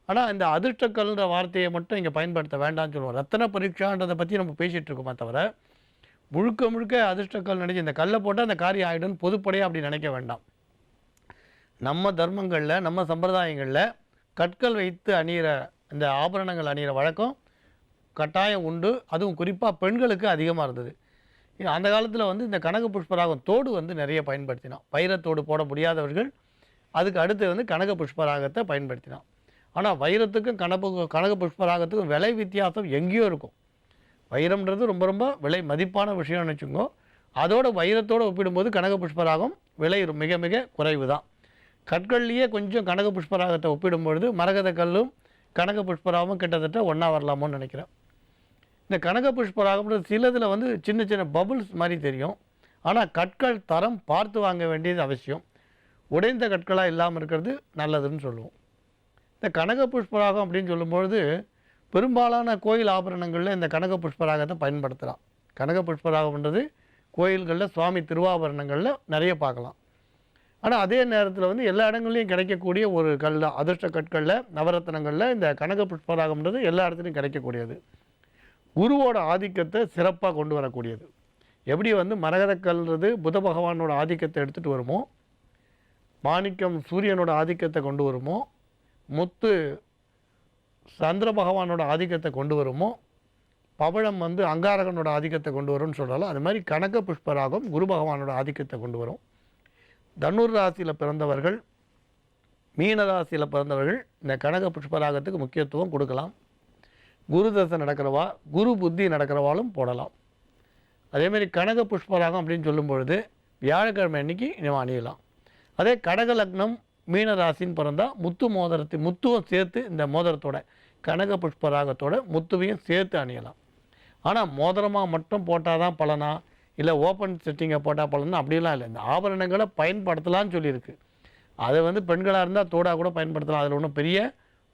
ஆனால் இந்த அதிர்ஷ்டக்கல்ன்ற வார்த்தையை மட்டும் இங்கே பயன்படுத்த வேண்டாம்னு சொல்லுவோம். ரத்தன பரீட்சான்றதை பற்றி நம்ம பேசிகிட்டு இருக்கோமே தவிர, முழுக்க முழுக்க அதிர்ஷ்டக்கல் நினச்சி இந்த கல்லை போட்டால் அந்த காரியம் ஆகிடும்னு பொதுப்படையாக அப்படி நினைக்க வேண்டாம். நம்ம தர்மங்களில், நம்ம சம்பிரதாயங்களில் கற்கள் வைத்து அணிகிற இந்த ஆபரணங்கள் அணிகிற வழக்கம் கட்டாயம் உண்டு. அதுவும் குறிப்பாக பெண்களுக்கு அதிகமாக இருந்தது. அந்த காலத்தில் வந்து இந்த கனக புஷ்பராகம் தோடு வந்து நிறைய பயன்படுத்தினான். வைரத்தோடு போட முடியாதவர்கள் அதுக்கு அடுத்து வந்து கனக புஷ்பராகத்தை பயன்படுத்தினான். ஆனால் வைரத்துக்கும் கனக புஷ்பராகத்துக்கும் விலை வித்தியாசம் எங்கேயோ இருக்கும். வைரம்ன்றது ரொம்ப ரொம்ப விலை மதிப்பான விஷயம்னு வச்சுக்கோங்க. அதோட வைரத்தோடு ஒப்பிடும்போது கனக புஷ்பராகம் விலை மிக மிக குறைவு தான். கற்கள்லேயே கொஞ்சம் கனக புஷ்பராகத்தை ஒப்பிடும்பொழுது மரகத கல்லும் கனக புஷ்பராகவும் கிட்டத்தட்ட ஒன்றா வரலாமோன்னு நினைக்கிறேன். இந்த கனக புஷ்பராகம்ன்றது சிலதில் வந்து சின்ன சின்ன பபுள்ஸ் மாதிரி தெரியும். ஆனால் கற்கள் தரம் பார்த்து வாங்க வேண்டியது அவசியம். உடைந்த கற்களாக இல்லாமல் இருக்கிறது நல்லதுன்னு சொல்லுவோம். இந்த கனக புஷ்பராகம் அப்படின்னு சொல்லும்பொழுது பெரும்பாலான கோயில் ஆபரணங்களில் இந்த கனக புஷ்பராகத்தை பயன்படுத்தலாம். கனக புஷ்பராகம்ன்றது கோயில்களில் சுவாமி திருவாபரணங்களில் நிறைய பார்க்கலாம். ஆனால் அதே நேரத்தில் வந்து எல்லா இடங்கள்லையும் கிடைக்கக்கூடிய ஒரு கல் தான். அதிர்ஷ்ட கற்களில் நவரத்னங்களில் இந்த கனக புஷ்பராகம்ன்றது எல்லா இடத்துலையும் கிடைக்கக்கூடியது. குருவோட ஆதிக்கத்தை சிறப்பாக கொண்டு வரக்கூடியது. எப்படி வந்து மரகதக்கல்ன்றது புத பகவானோட ஆதிக்கத்தை எடுத்துகிட்டு வருமோ, மாணிக்கம் சூரியனோட ஆதிக்கத்தை கொண்டு வருமோ, முத்து சந்திர பகவானோட ஆதிக்கத்தை கொண்டு வருமோ, பவழம் வந்து அங்காரகனோட ஆதிக்கத்தை கொண்டு வரும்னு சொல்கிறாலும், அது மாதிரி கனக புஷ்பராகம் குரு பகவானோட ஆதிக்கத்தை கொண்டு வரும். தனுர் ராசியில் பிறந்தவர்கள், மீன ராசியில் பிறந்தவர்கள் இந்த கனக புஷ்பராகத்துக்கு முக்கியத்துவம் கொடுக்கலாம். குரு தசை நடக்கிறவா, குரு புத்தி நடக்கிறவாலும் போடலாம். அதேமாதிரி கனக புஷ்பராகம் அப்படின்னு சொல்லும் பொழுது வியாழக்கிழமை அன்னைக்கு நம்ம அணியலாம். அதே கடக லக்னம் மீன ராசின்னு பிறந்தால் முத்துவும் சேர்த்து இந்த மோதிரத்தோட கனக புஷ்பராகத்தோட முத்துவையும் சேர்த்து அணியலாம். ஆனால் மோதிரமாக மட்டும் போட்டால் தான் பலனா, இல்லை ஓப்பன் செட்டிங்கை போட்டால் பலனா அப்படிலாம் இல்லை. இந்த ஆபரணங்களை பயன்படுத்தலான்னு சொல்லியிருக்கு. அதை வந்து பெண்களாக இருந்தால் தோடாக கூட பயன்படுத்தலாம். அதில் ஒன்றும் பெரிய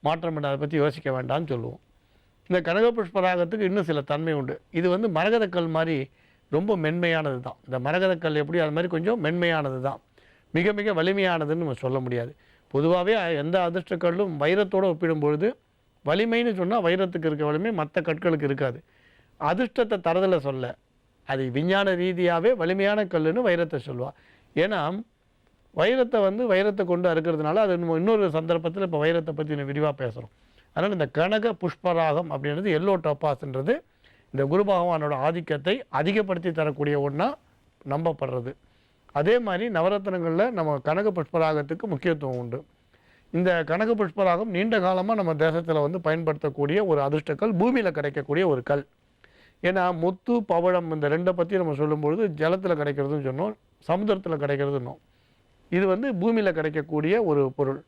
மாற்றம் இல்லை. அதை பற்றி யோசிக்க வேண்டாம்னு சொல்லுவோம். இந்த கனக புஷ்பராகத்துக்கு இன்னும் சில தன்மை உண்டு. இது வந்து மரகதக்கல் மாதிரி ரொம்ப மென்மையானது தான். இந்த மரகதக்கல் எப்படி அது மாதிரி கொஞ்சம் மென்மையானது தான். மிக மிக வலிமையானதுன்னு நம்ம சொல்ல முடியாது. பொதுவாகவே எந்த அதிர்ஷ்டக்கல்லும் வைரத்தோடு ஒப்பிடும்பொழுது வலிமைன்னு சொன்னால் வைரத்துக்கு இருக்க வலிமை மற்ற கற்களுக்கு இருக்காது. அதிர்ஷ்டத்தை தரதில் சொல்ல, அது விஞ்ஞான ரீதியாகவே வலிமையான கல்லுன்னு வைரத்தை சொல்லுவாள். ஏன்னா வைரத்தை கொண்டு அறுக்கிறதுனால அது இன்னொரு சந்தர்ப்பத்தில் இப்போ வைரத்தை பற்றி இன்னும் விரிவாக பேசுகிறோம். அதனால் இந்த கனக புஷ்பராகம் அப்படின்றது எல்லோ டோபாஸ்ன்றது இந்த குரு பகவானோட ஆதிக்கத்தை அதிகப்படுத்தி தரக்கூடிய ஒன்றா நம்பப்படுறது. அதே மாதிரி நவரத்னங்களில் நம்ம கனக புஷ்பராகத்துக்கு முக்கியத்துவம் உண்டு. இந்த கனக புஷ்பராகம் நீண்ட காலமாக நம்ம தேசத்தில் வந்து பயன்படுத்தக்கூடிய ஒரு அதிர்ஷ்டக்கல், பூமியில் கிடைக்கக்கூடிய ஒரு கல். ஏன்னா முத்து பவழம் இந்த ரெண்டை பற்றி நம்ம சொல்லும்பொழுது ஜலத்தில் கிடைக்கிறதுன்னு சொன்னோம், சமுத்திரத்தில் கிடைக்கிறதுன்னோம். இது வந்து பூமியில் கிடைக்கக்கூடிய ஒரு பொருள்.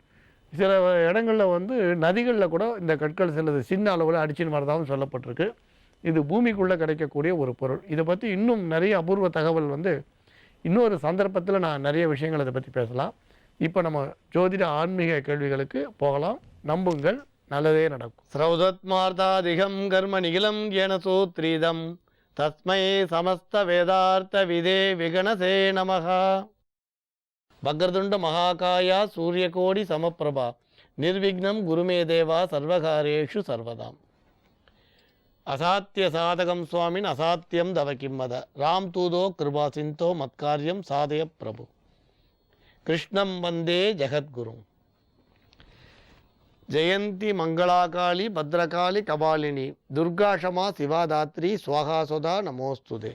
சில இடங்களில் வந்து நதிகளில் கூட இந்த கற்கள் சிலது சின்ன அளவில் அடிச்சின்னு வரதாகவும் சொல்லப்பட்டிருக்கு. இது பூமிக்குள்ளே கிடைக்கக்கூடிய ஒரு பொருள். இதை பற்றி இன்னும் நிறைய அபூர்வ தகவல் வந்து இன்னொரு சந்தர்ப்பத்தில் நான் நிறைய விஷயங்கள் இதை பற்றி பேசலாம். இப்போ நம்ம ஜோதிட ஆன்மீக கேள்விகளுக்கு போகலாம். நம்புங்கள், நல்லதே நடக்கும். ஸ்ரௌதத்மார்த்தாதிகம் கர்ம நிகிலம் ஏன சூத்ரீதம் தஸ்மை சமஸ்த வேதார்த்த விதே விகணசே நமஹா. வக்ரதுண்ட மகாகாயா சூரியகோடி சமப்பிரபா நிர்விக்னம் குருமே தேவா சர்வகாரேஷு சர்வதாம். அசாத்திய சாதகம் சுவாமின் அசாத்தியம் தவ கிம்மத ராம் தூதோ கிருபா சிந்தோ மத்காரியம் சாதய பிரபு கிருஷ்ணம் வந்தே ஜெகத்குரு. ஜெயந்தி மங்களாகாளி பத்ரகாளி கபாலினி துர்காஷமா சிவாதாத்ரி ஸ்வாகாசுதா நமோஸ்துதே.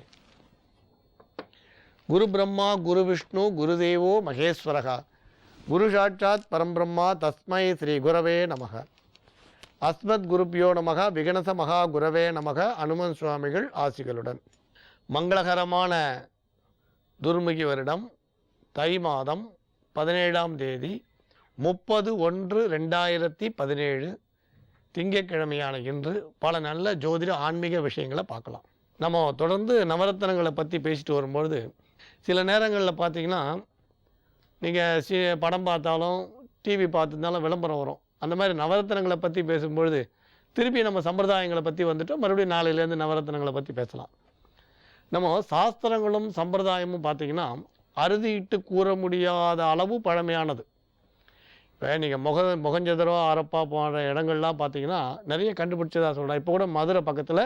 குரு பிரம்மா குரு விஷ்ணு குருதேவோ மகேஸ்வரகா குரு சாட்சாத் பரம்பிரம்மா தஸ்மை ஸ்ரீ குரவே நமக. அஸ்மத் குருப்பியோ நமக விகணச மகா குரவே நமக. அனுமன் சுவாமிகள் ஆசிகளுடன். மங்களகரமான துர்முகி வருடம் தை மாதம் 17ஆம் தேதி 30/1/2017 திங்கட்கிழமையான இன்று பல நல்ல ஜோதிட ஆன்மீக விஷயங்களை பார்க்கலாம். நம்ம தொடர்ந்து நவரத்னங்களை பற்றி பேசிட்டு வரும்பொழுது சில நேரங்களில் பார்த்தீங்கன்னா நீங்கள் படம் பார்த்தாலும் டிவி பார்த்துருந்தாலும் விளம்பரம் வரும். அந்த மாதிரி நவரத்னங்களை பற்றி பேசும்பொழுது திருப்பி நம்ம சம்பிரதாயங்களை பற்றி வந்துட்டு மறுபடியும் நாளையிலேருந்து நவரத்னங்களை பற்றி பேசலாம். நம்ம சாஸ்திரங்களும் சம்பிரதாயமும் பார்த்திங்கன்னா அறுதிட்டு கூற முடியாத அளவு பழமையானது. இப்போ நீங்கள் மொகஞ்சதரோ ஹரப்பா போன்ற இடங்கள்லாம் பார்த்தீங்கன்னா நிறைய கண்டுபிடிச்சதா சொல்கிறேன். இப்போ கூட மதுரை பக்கத்தில்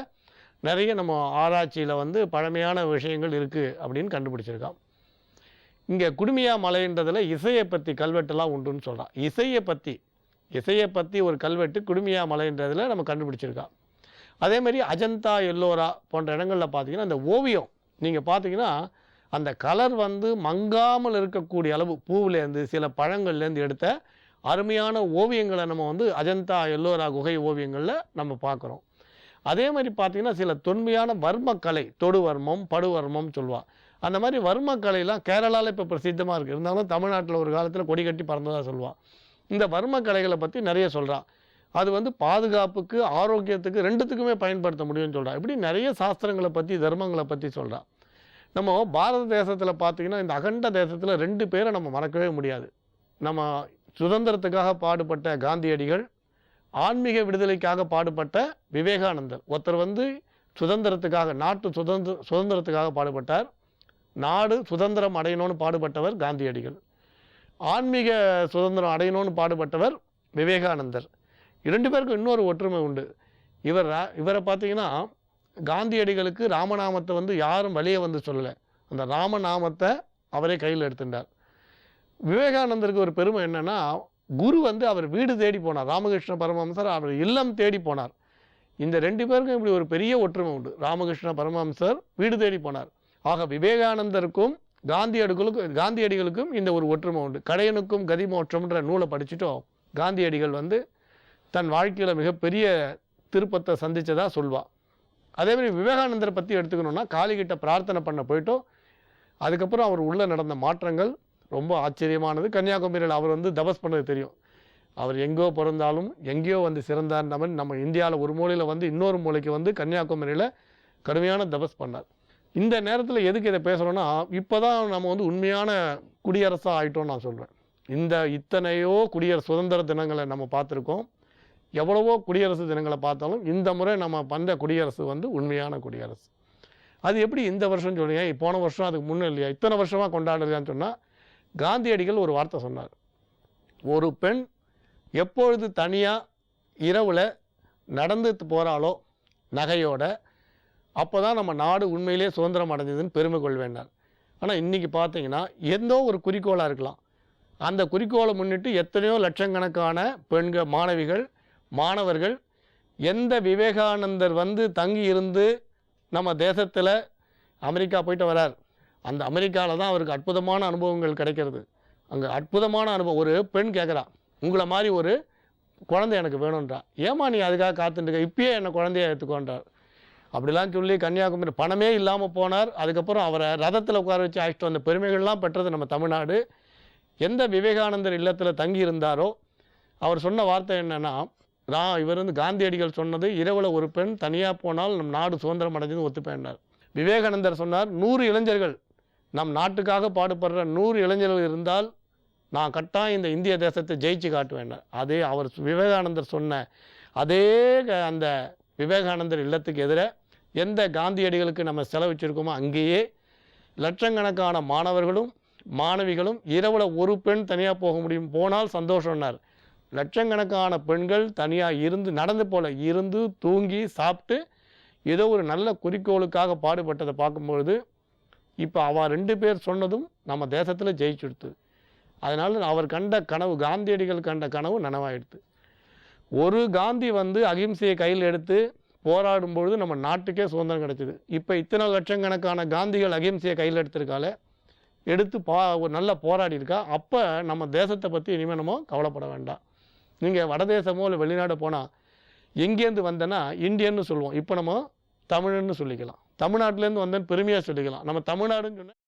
நிறைய நம்ம ஆராய்ச்சியில் வந்து பழமையான விஷயங்கள் இருக்குது அப்படின்னு கண்டுபிடிச்சிருக்கான். இங்கே குடுமியா மலைன்றதில் இசையை பற்றி கல்வெட்டெல்லாம் உண்டுன்னு சொல்கிறான். இசையை பற்றி ஒரு கல்வெட்டு குடுமியா மலைன்றதில் நம்ம கண்டுபிடிச்சிருக்கான். அதேமாதிரி அஜந்தா எல்லோரா போன்ற இடங்களில் பார்த்தீங்கன்னா அந்த ஓவியம் நீங்கள் பார்த்தீங்கன்னா அந்த கலர் வந்து மங்காமல் இருக்கக்கூடிய அளவு பூவிலேருந்து சில பழங்கள்லேருந்து எடுத்த அருமையான ஓவியங்களை நம்ம வந்து அஜந்தா எல்லோரா குகை ஓவியங்களில் நம்ம பார்க்குறோம். அதே மாதிரி பார்த்தீங்கன்னா சில தொன்மையான வர்மக்கலை, தொடுவர்மம், படுவர்மம் சொல்லுவாள். அந்த மாதிரி வர்மக்கலையெல்லாம் கேரளாவில் இப்போ பிரசித்தமாக இருக்குது. இருந்தாலும் தமிழ்நாட்டில் ஒரு காலத்தில் கொடி கட்டி பறந்ததாக சொல்லுவாள். இந்த வர்மக்கலைகளை பற்றி நிறைய சொல்கிறான். அது வந்து பாதுகாப்புக்கு, ஆரோக்கியத்துக்கு ரெண்டுத்துக்குமே பயன்படுத்த முடியும்னு சொல்கிறான். இப்படி நிறைய சாஸ்திரங்களை பற்றி, தர்மங்களை பற்றி சொல்கிறான். நம்ம பாரத தேசத்தில் பார்த்திங்கன்னா இந்த அகண்ட தேசத்தில் 2 பேரை நம்ம மறக்கவே முடியாது. நம்ம சுதந்திரத்துக்காக பாடுபட்ட காந்தியடிகள், ஆன்மீக விடுதலைக்காக பாடுபட்ட விவேகானந்தர். ஒருத்தர் வந்து சுதந்திரத்துக்காக, நாட்டு சுதந்திரத்துக்காக பாடுபட்டார். நாடு சுதந்திரம் அடையணும்னு பாடுபட்டவர் காந்தியடிகள். ஆன்மீக சுதந்திரம் அடையணும்னு பாடுபட்டவர் விவேகானந்தர். 2 பேருக்கும் இன்னொரு ஒற்றுமை உண்டு. இவரை பார்த்தீங்கன்னா காந்தியடிகளுக்கு ராமநாமத்தை வந்து யாரும் வெளியே வந்து சொல்லலை. அந்த ராமநாமத்தை அவரே கையில் எடுத்துட்டார். விவேகானந்தருக்கு ஒரு பெருமை என்னென்னா, குரு வந்து அவர் வீடு தேடி போனார். ராமகிருஷ்ண பரமஹம்சர் அவர் இல்லம் தேடி போனார். இந்த 2 பேருக்கும் இப்படி ஒரு பெரிய ஒற்றுமை உண்டு. ராமகிருஷ்ண பரமஹம்சர் வீடு தேடி போனார். ஆக விவேகானந்தருக்கும் காந்தியடிகளுக்கும் இந்த ஒரு ஒற்றுமை உண்டு. கடையனுக்கும் கதிமோற்றம்ன்ற நூலை படிச்சுட்டோம். காந்தியடிகள் வந்து தன் வாழ்க்கையில் மிகப்பெரிய திருப்பத்தை சந்தித்ததாக சொல்வாள். அதேமாதிரி விவேகானந்தரை பற்றி எடுத்துக்கணுன்னா, காளிகிட்ட பிரார்த்தனை பண்ண போயிட்டோம். அதுக்கப்புறம் அவர் உள்ளே நடந்த மாற்றங்கள் ரொம்ப ஆச்சரியமானது. கன்னியாகுமரியில் அவர் வந்து தபஸ் பண்ணது தெரியும். அவர் எங்கோ பிறந்தாலும் எங்கேயோ வந்து சிறந்தார். நம்ம இந்தியாவில் ஒரு மூலையில் வந்து இன்னொரு மூலைக்கு வந்து கன்னியாகுமரியில் கடுமையான தபஸ் பண்ணார். இந்த நேரத்தில் எதுக்கு இதை பேசுகிறோன்னா, இப்போ தான் நம்ம வந்து உண்மையான குடியரசாக ஆகிட்டோம்னு நான் சொல்கிறேன். இத்தனையோ சுதந்திர தினங்களை நம்ம பார்த்துருக்கோம். எவ்வளவோ குடியரசு தினங்களை பார்த்தாலும் இந்த முறை நம்ம பண்ண குடியரசு வந்து உண்மையான குடியரசு. அது எப்படி இந்த வருஷம் சொல்லுங்க, போன வருஷம் அதுக்கு முன்னே இல்லையா, இத்தனை வருஷமாக கொண்டாடுறதுன்னு சொன்னால், காந்தியடிகள் ஒரு வார்த்தை சொன்னார். ஒரு பெண் எப்பொழுது தனியாக இரவில் நடந்து போகிறாளோ நகையோட, அப்போ தான் நம்ம நாடு உண்மையிலே சுதந்திரம் அடைஞ்சதுன்னு பெருமை கொள்வேண்டார். ஆனால் இன்றைக்கி பார்த்தீங்கன்னா எந்தோ ஒரு குறிக்கோளாக இருக்கலாம். அந்த குறிக்கோளை முன்னிட்டு எத்தனையோ லட்சக்கணக்கான பெண்கள், மாணவர்கள் எந்த விவேகானந்தர் வந்து தங்கி இருந்து நம்ம தேசத்தில் அமெரிக்கா போயிட்டு வரார், அந்த அமெரிக்காவில் தான் அவருக்கு அற்புதமான அனுபவங்கள் கிடைக்கிறது. அங்கே அற்புதமான அனுபவம். ஒரு பெண் கேட்குறா, உங்களை மாதிரி ஒரு குழந்தை எனக்கு வேணுன்றா. ஏமா நீ அதுக்காக காத்துட்டுருக்க, இப்பயே என்னை குழந்தைய எடுத்துக்கொண்டார். அப்படிலாம் சொல்லி கன்னியாகுமரி பணமே இல்லாமல் போனார். அதுக்கப்புறம் அவரை ரதத்தில் உட்கார வச்சு அழைச்சிட்டு வந்த பெருமைகள்லாம் பெற்றது நம்ம தமிழ்நாடு. எந்த விவேகானந்தர் இல்லத்தில் தங்கி இருந்தாரோ அவர் சொன்ன வார்த்தை என்னென்னா, இவர் வந்து காந்தியடிகள் சொன்னது, இரவில் ஒரு பெண் தனியாக போனால் நம் நாடு சுதந்திரம் அடைஞ்சது ஒத்துப்பேன்னார். விவேகானந்தர் சொன்னார், 100 இளைஞர்கள், நம் நாட்டுக்காக பாடுபடுற 100 இளைஞர்கள் இருந்தால் நான் கட்டாயம் இந்த இந்திய தேசத்தை ஜெயிச்சு காட்டுவேன். அதே அவர் விவேகானந்தர் சொன்ன அதே அந்த விவேகானந்தர் இல்லத்துக்கு எதிராக எந்த காந்தியடிகளுக்கு நம்ம செலவிச்சிருக்கோமோ அங்கேயே லட்சக்கணக்கான மாணவர்களும் மாணவிகளும் இரவில் ஒரு பெண் தனியாக போக முடியும், போனால் சந்தோஷம்னார். லட்சக்கணக்கான பெண்கள் தனியாக நடந்து போல இருந்து தூங்கி சாப்பிட்டு ஏதோ ஒரு நல்ல குறிக்கோளுக்காக பாடுபட்டதை பார்க்கும்பொழுது இப்போ அவள் 2 பேர் சொன்னதும் நம்ம தேசத்தில் ஜெயிச்சுடுத்து. அதனால் அவர் கண்ட கனவு, காந்தியடிகள் கண்ட கனவு நனவாயிடுது. ஒரு காந்தி வந்து அகிம்சையை கையில் எடுத்து போராடும் பொழுது நம்ம நாட்டுக்கே சுதந்திரம் கிடைச்சிது. இப்போ இத்தனை லட்சக்கணக்கான காந்திகள் அகிம்சையை கையில் எடுத்து ஒரு நல்ல போராடி இருக்கா. அப்போ நம்ம தேசத்தை பற்றி இனிமேல் நம்ம கவலைப்பட வேண்டாம். நீங்கள் வடதேசமோ இல்லை வெளிநாடு போனால் எங்கேருந்து வந்தேன்னா இந்தியன்னு சொல்லுவோம். இப்போ நம்ம தமிழ்னு சொல்லிக்கலாம். தமிழ்நாட்டிலேருந்து வந்தேன்னு பெருமையாக சொல்லிக்கலாம். நம்ம தமிழ்நாடுன்னு சொன்னால்